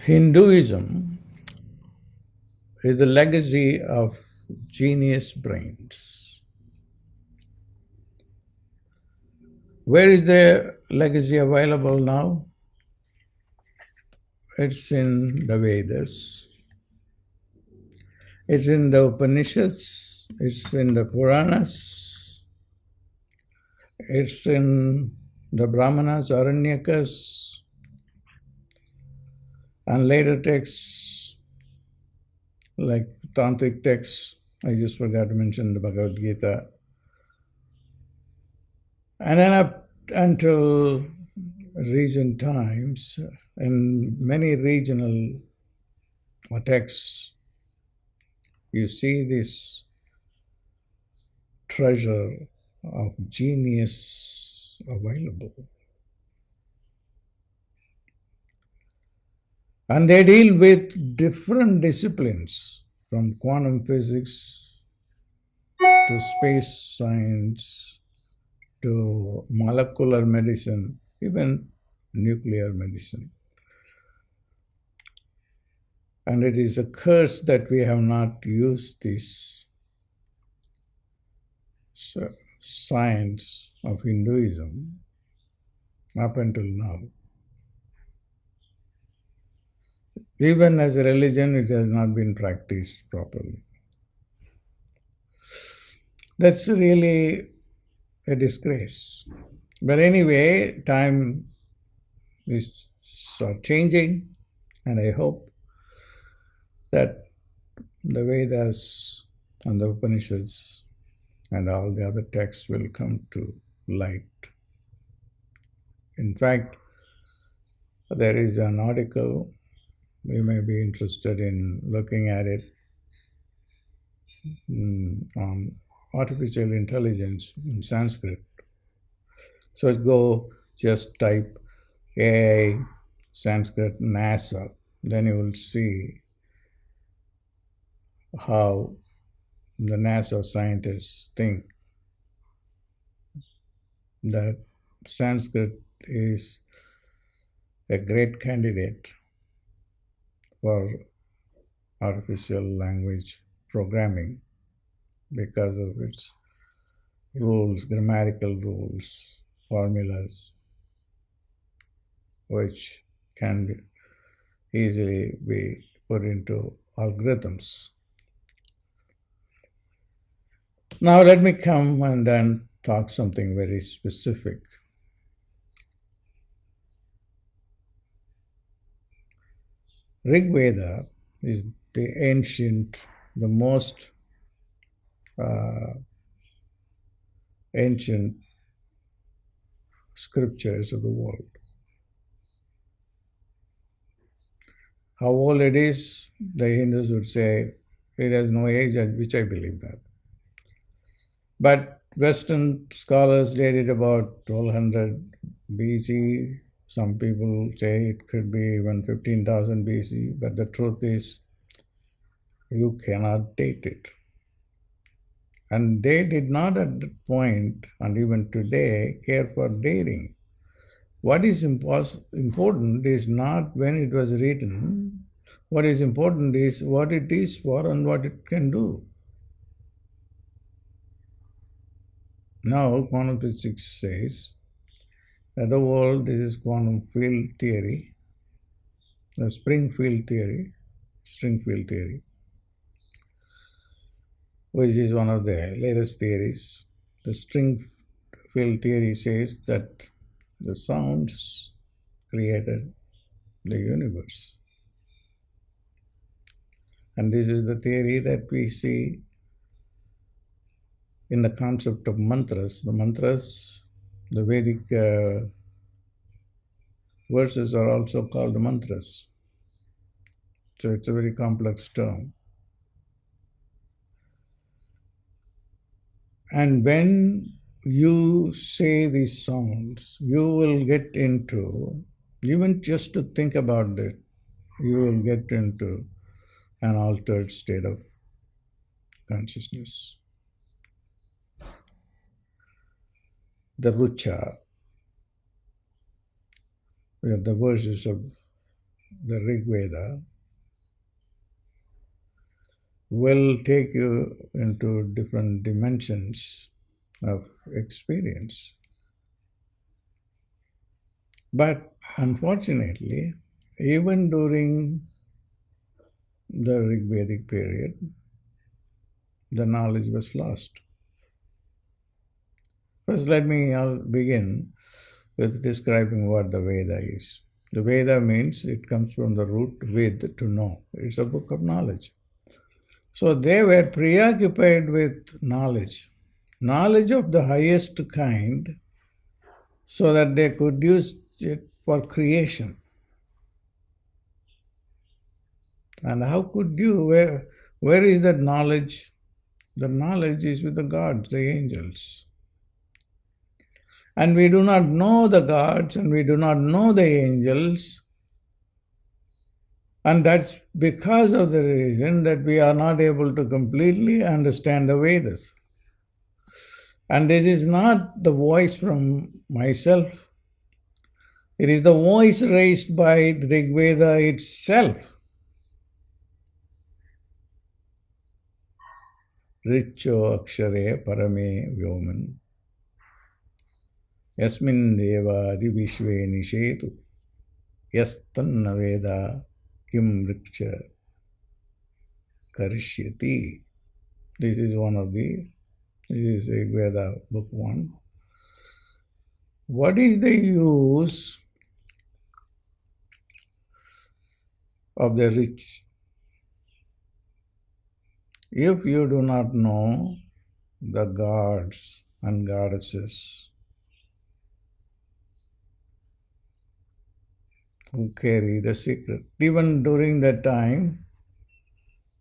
Hinduism is the legacy of genius brains. Where is the legacy available now? It's in the Vedas, it's in the Upanishads, it's in the Puranas, it's in the Brahmanas, Aranyakas, and later texts like Tantric texts. I just forgot to mention the Bhagavad Gita. And then up until recent times, in many regional texts, you see this treasure of genius available. And they deal with different disciplines, from quantum physics to space science to molecular medicine, even nuclear medicine. And it is a curse that we have not used this science of Hinduism up until now. Even as a religion, it has not been practiced properly. That's really a disgrace. But anyway, time is changing, and I hope that the Vedas and the Upanishads and all the other texts will come to light. In fact, there is an article, you may be interested in looking at it, on artificial intelligence in Sanskrit. So go just type AI Sanskrit NASA, then you will see how the NASA scientists think that Sanskrit is a great candidate for artificial language programming because of its rules, grammatical rules, formulas, which can easily be put into algorithms. Now let me come and then talk something very specific. Rigveda is the ancient, the most ancient scriptures of the world. How old it is, the Hindus would say it has no age, which I believe that. But Western scholars date it about 1200 BC. Some people say it could be even 15,000 BC, but the truth is, you cannot date it. And they did not at that point, and even today, care for dating. What is important is not when it was written. What is important is what it is for and what it can do. Now, quantum physics says that the world, this is quantum field theory, the string field theory, which is one of the latest theories. The string field theory says that the sounds created the universe. And this is the theory that we see in the concept of mantras. The mantras, the Vedic verses are also called mantras. So it's a very complex term. And when you say these sounds, you will get into, even just to think about it, you will get into an altered state of consciousness. The rucha, we have the verses of the Rigveda, will take you into different dimensions of experience. But unfortunately, even during the Rigvedic period, the knowledge was lost. First, let me begin with describing what the Veda is. The Veda means it comes from the root Ved, to know. It's a book of knowledge. So they were preoccupied with knowledge of the highest kind, so that they could use it for creation. And how could you, where is that knowledge? The knowledge is with the gods, the angels. And we do not know the gods and we do not know the angels. And that's because of the reason that we are not able to completely understand the Vedas. And this is not the voice from myself. It is the voice raised by the Rigveda itself. Richo akshare parame vyoman yasmin deva adi vishve nishetu yastanna veda kim riksha karishyati. This is Rigveda book 1. What is the use of the rich if you do not know the gods and goddesses who carry the secret? Even during that time,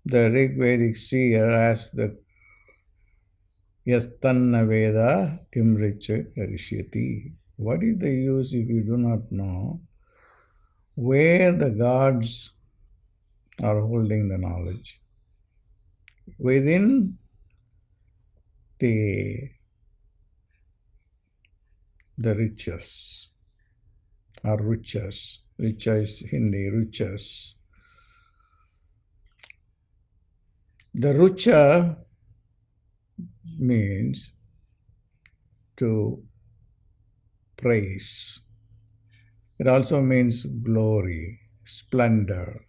the Rigvedic seer asked that Yastanna Veda Kim Richa Karishyati. What is the use if you do not know where the gods are holding the knowledge? Within the riches or riches. Richa is Hindi, riches. The richa means to praise. It also means glory, splendor,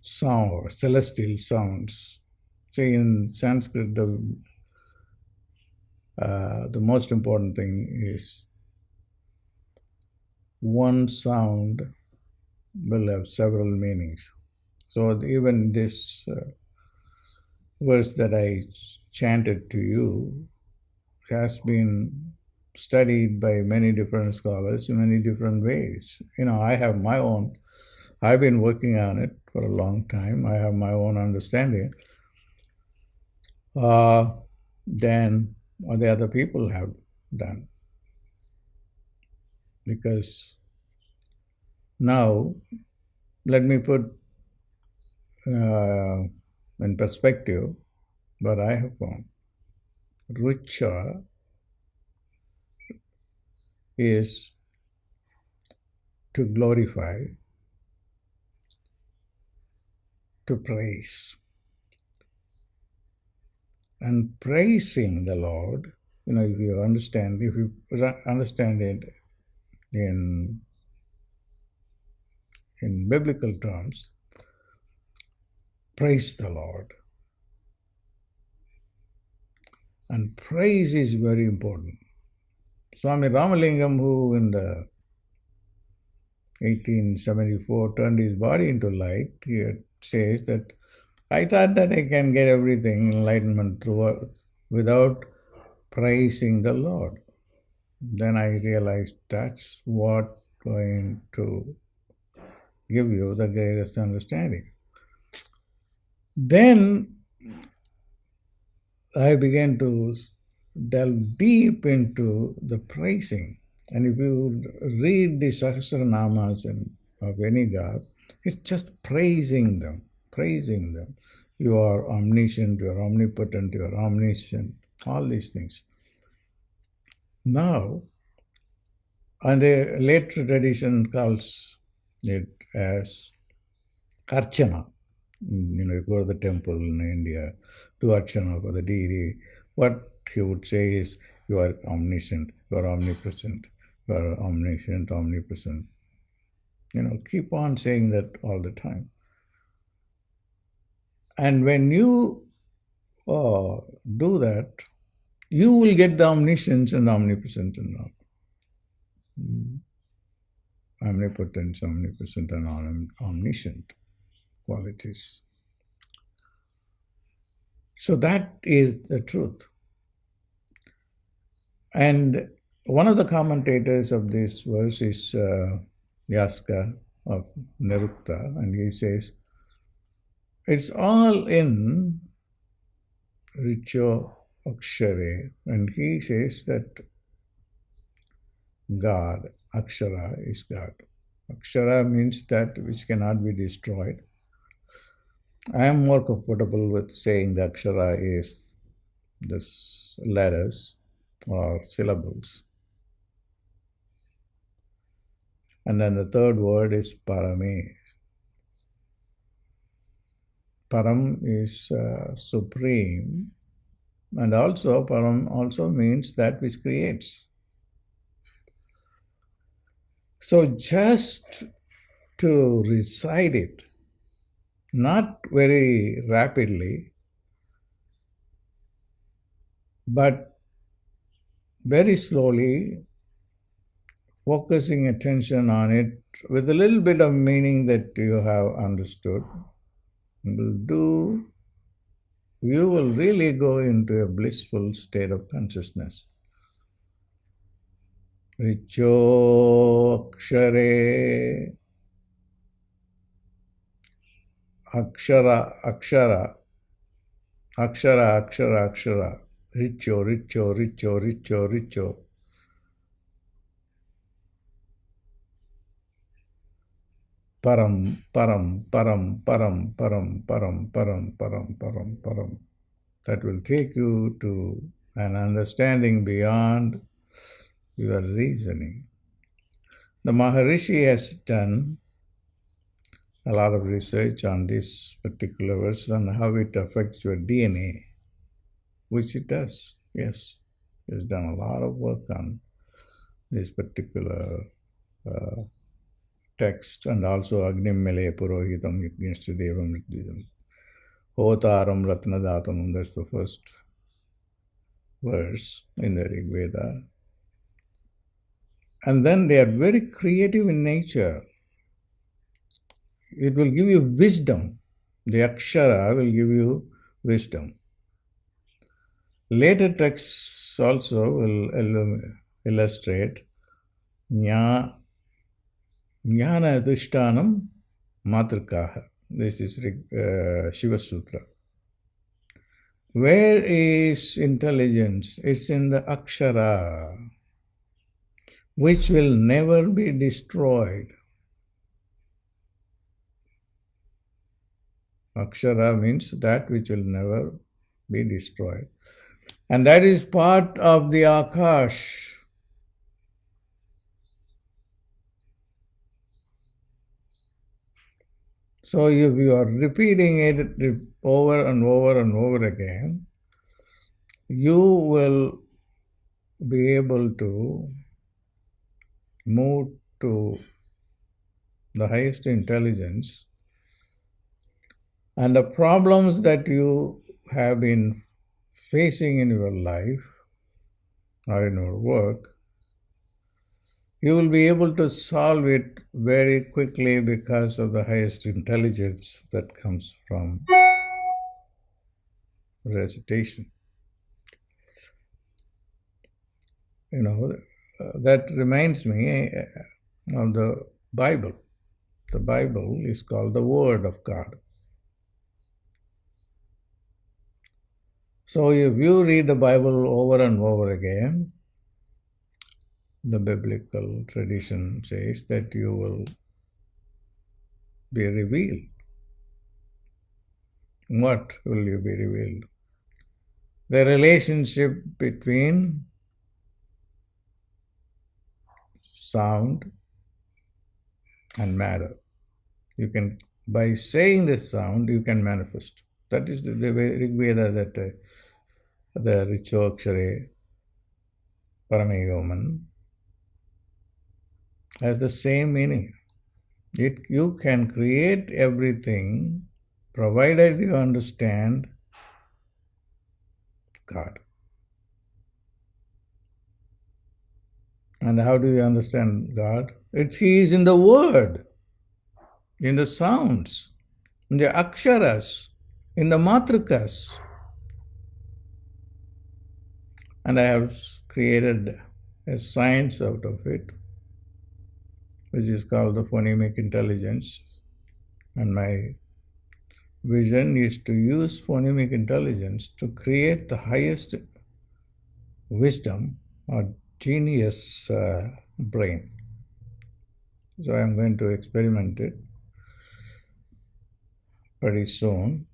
sound, celestial sounds. See, in Sanskrit, the most important thing is one sound will have several meanings. So even this verse that I chanted to you has been studied by many different scholars in many different ways. I have my own, I've been working on it for a long time. I have my own understanding than the other people have done. Because now, let me put in perspective what I have found. Richa is to glorify, to praise. And praising the Lord, if you understand it in biblical terms, praise the Lord. And praise is very important. Swami Ramalingam, who in the 1874 turned his body into light, he says that I thought that I can get everything, enlightenment, without praising the Lord. Then I realized that's what going to give you the greatest understanding. Then I began to delve deep into the praising. And if you read the Sahasranamas of any god, it's just praising them. You are omniscient, you are omnipotent, you are omniscient, all these things. Now, And the later tradition calls it as Archana. You go to the temple in India, do Archana for the deity. What he would say is, you are omniscient, you are omnipresent, you are omniscient, omnipresent. Keep on saying that all the time. And when you do that, you will get the omniscience and omnipresent and all. Omnipotence, omnipresent, and omniscient qualities. So that is the truth. And one of the commentators of this verse is Yaska of Nirukta, and he says, it's all in Richo Akshare, and he says that God, Akshara, is God. Akshara means that which cannot be destroyed. I am more comfortable with saying the Akshara is the letters or syllables. And then the third word is Parame. Param is supreme, and also Param also means that which creates. So just to recite it, not very rapidly, but very slowly, focusing attention on it with a little bit of meaning that you have understood, you will really go into a blissful state of consciousness. Richo Akshare, Akshara, Richo. Param. That will take you to an understanding beyond your reasoning. The Maharishi has done a lot of research on this particular verse and how it affects your DNA, which it does. Yes, he has done a lot of work on this particular text, and also Agnim Mele Purohitam Yajnadevam Ritvidam. Hotaram Ratnadatam, that's the first verse in the Rigveda. And then they are very creative in nature. It will give you wisdom. The Akshara will give you wisdom. Later texts also will illustrate Jnana Adhishtanam Matrikaha. This is Shiva Sutra. Where is intelligence? It's in the Akshara, which will never be destroyed. Akshara means that which will never be destroyed. And that is part of the Akash. So if you are repeating it over and over again, you will be able to move to the highest intelligence, and the problems that you have been facing in your life or in your work, you will be able to solve it very quickly because of the highest intelligence that comes from recitation. That reminds me of the Bible. The Bible is called the Word of God. So if you read the Bible over and over again, the biblical tradition says that you will be revealed. What will you be revealed? The relationship between sound, and matter. You can, by saying the sound, you can manifest. That is the way Rigveda, that the richo akshare paramayoman has the same meaning. You can create everything provided you understand God. And how do you understand God? He is in the word, in the sounds, in the aksharas, in the matrikas. And I have created a science out of it, which is called the phonemic intelligence. And my vision is to use phonemic intelligence to create the highest wisdom or genius brain. So I'm going to experiment it pretty soon.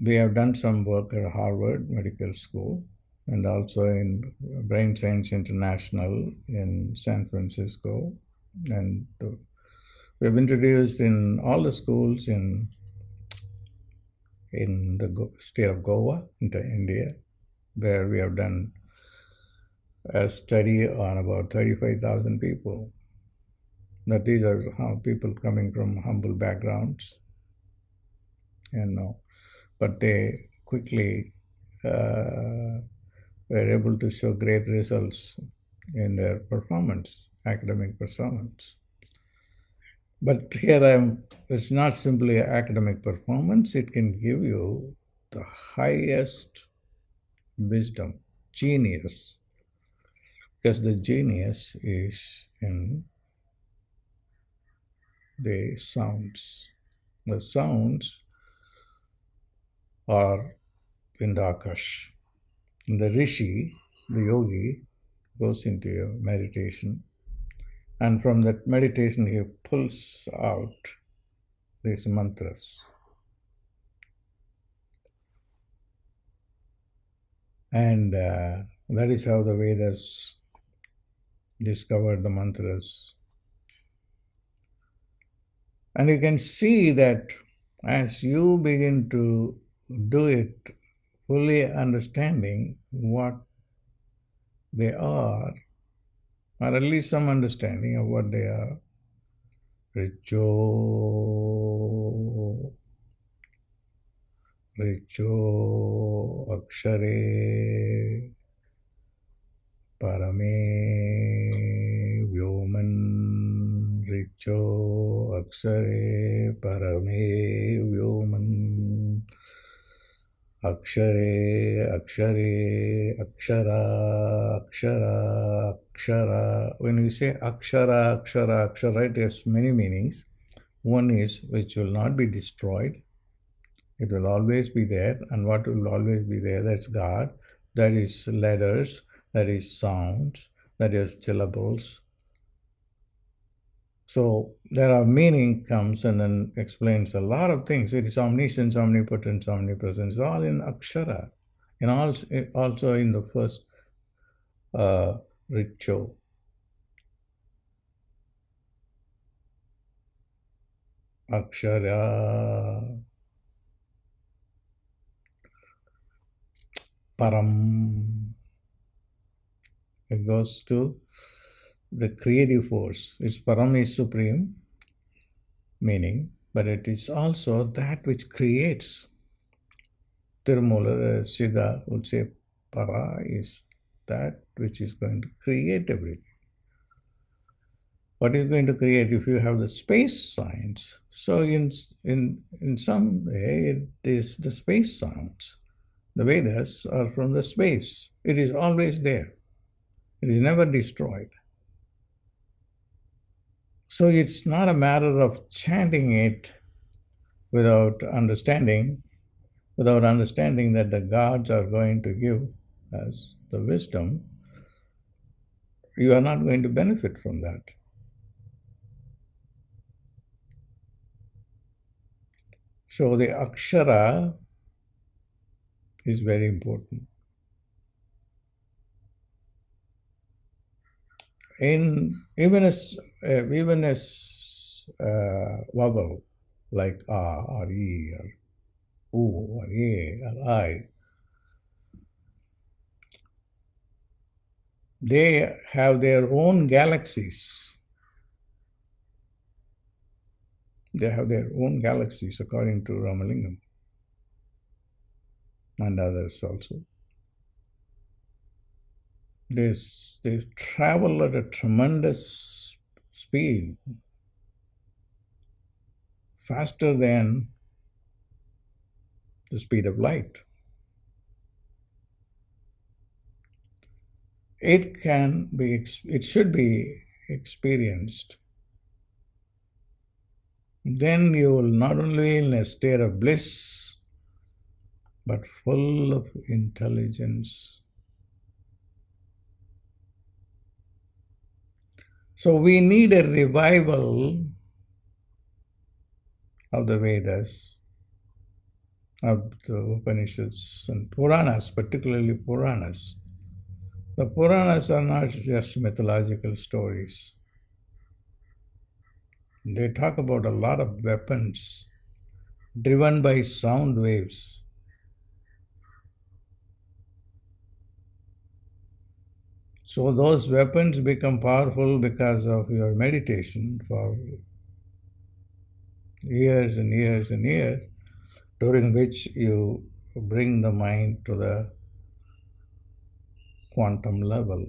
We have done some work at Harvard Medical School and also in Brain Science International in San Francisco. And we have introduced in all the schools in the state of Goa, in India, where we have done a study on about 35,000 people. Now, these are people coming from humble backgrounds, but they quickly were able to show great results in their performance, academic performance. But here it's not simply academic performance, it can give you the highest wisdom, genius, because the genius is in the sounds. The sounds are in the Akash. The rishi, the yogi, goes into your meditation, and from that meditation he pulls out these mantras. And that is how the Vedas discovered the mantras. And you can see that as you begin to do it, fully understanding what they are, or at least some understanding of what they are. Richo, akshare, parame, vyoman, richo, akshare, parame, vyoman, akshare, akshara. When we say akshara, it has many meanings. One is which will not be destroyed. It will always be there. And what will always be there? That's God. That is letters. That is sounds. That is syllables. So there are meaning comes and then explains a lot of things. It is omniscience, omnipotence, omnipresence, all in akshara. And also in the first richo. Akshara, param. It goes to the creative force. Its param is supreme meaning, but it is also that which creates. Tirumula Siddha would say para is that which is going to create everything. What is going to create if you have the space science? So in some way, it is the space science. The Vedas are from the space. It is always there. It is never destroyed. So it's not a matter of chanting it without understanding that the gods are going to give us the wisdom. You are not going to benefit from that. So the akshara is very important. in even a vowel like a or e or u or a or I, they have their own galaxies. They have their own galaxies according to Ramalingam and others also. They travel at a tremendous speed, faster than the speed of light. It should be experienced. Then you will not only in a state of bliss, but full of intelligence. So we need a revival of the Vedas, of the Upanishads and Puranas, particularly Puranas. The Puranas are not just mythological stories. They talk about a lot of weapons driven by sound waves. So those weapons become powerful because of your meditation for years and years and years, during which you bring the mind to the quantum level,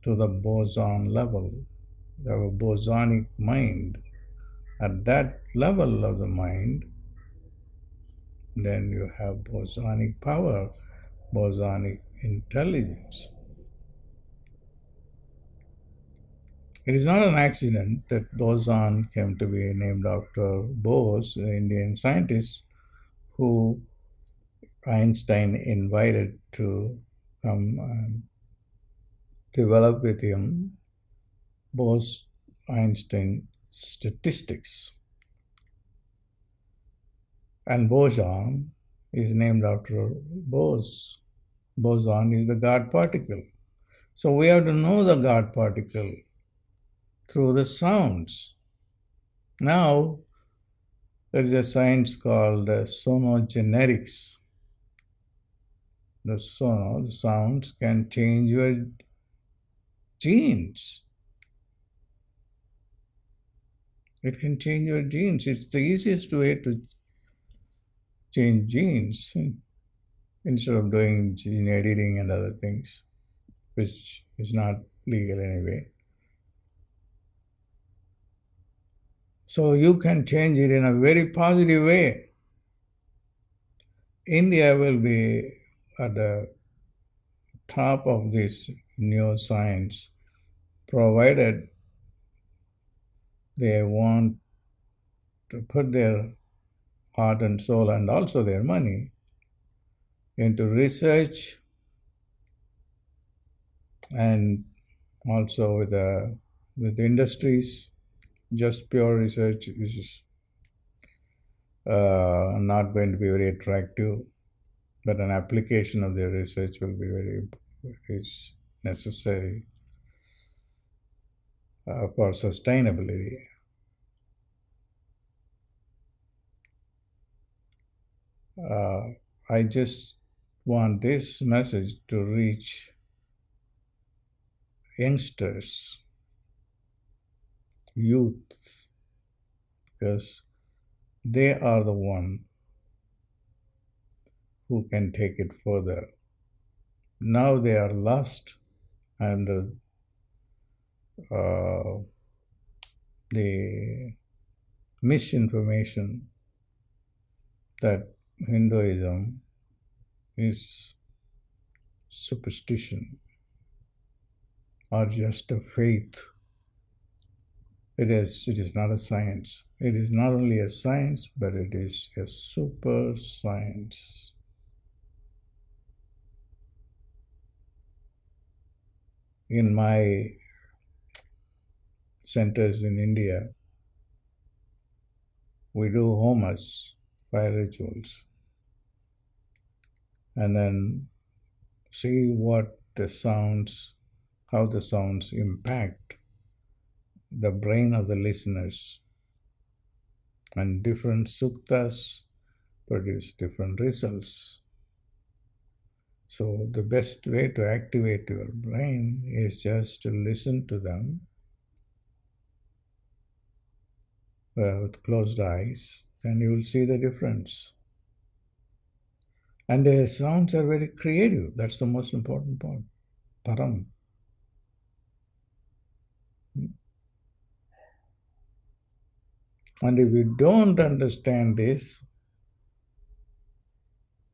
to the boson level. You have a bosonic mind. At that level of the mind, then you have bosonic power, bosonic intelligence. It is not an accident that boson came to be named after Bose, an Indian scientist who Einstein invited to come and develop with him Bose-Einstein statistics. And boson is named after Bose. Boson is the God particle. So we have to know the God particle through the sounds. Now, there is a science called sonogenetics. The sounds can change your genes. It can change your genes. It's the easiest way to change genes instead of doing gene editing and other things, which is not legal anyway. So you can change it in a very positive way. India will be at the top of this new science, provided they want to put their heart and soul and also their money into research, and also with industries. Just pure research is not going to be very attractive, but an application of their research will be is necessary for sustainability. I just want this message to reach youngsters, youth, because they are the one who can take it further. Now they are lost under the misinformation that Hinduism is superstition or just a faith. It is not a science. It is not only a science, but it is a super science. In my centers in India, we do homas, fire rituals, and then see what the sounds how the sounds impact the brain of the listeners, and different suktas produce different results. So, the best way to activate your brain is just to listen to them with closed eyes, and you will see the difference. And the sounds are very creative. That's the most important part. Param. And if you don't understand this,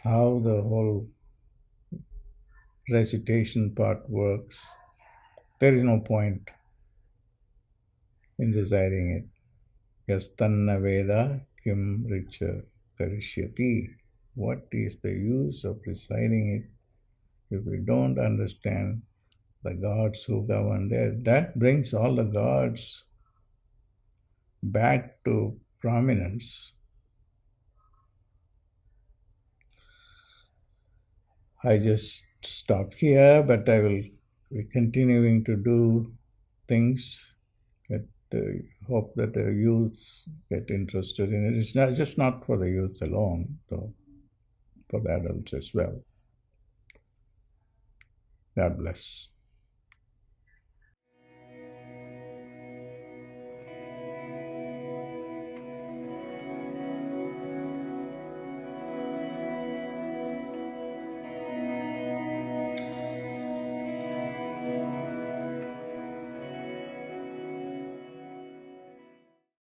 how the whole recitation part works, there is no point in reciting it. Yastanna Veda Kim Richa Karishyati. What is the use of reciting it if we don't understand the gods who govern there? That brings all the gods back to prominence. I just stop here, but I will be continuing to do things that hope that the youth get interested in it. It's not just not for the youth alone, though, for the adults as well. God bless.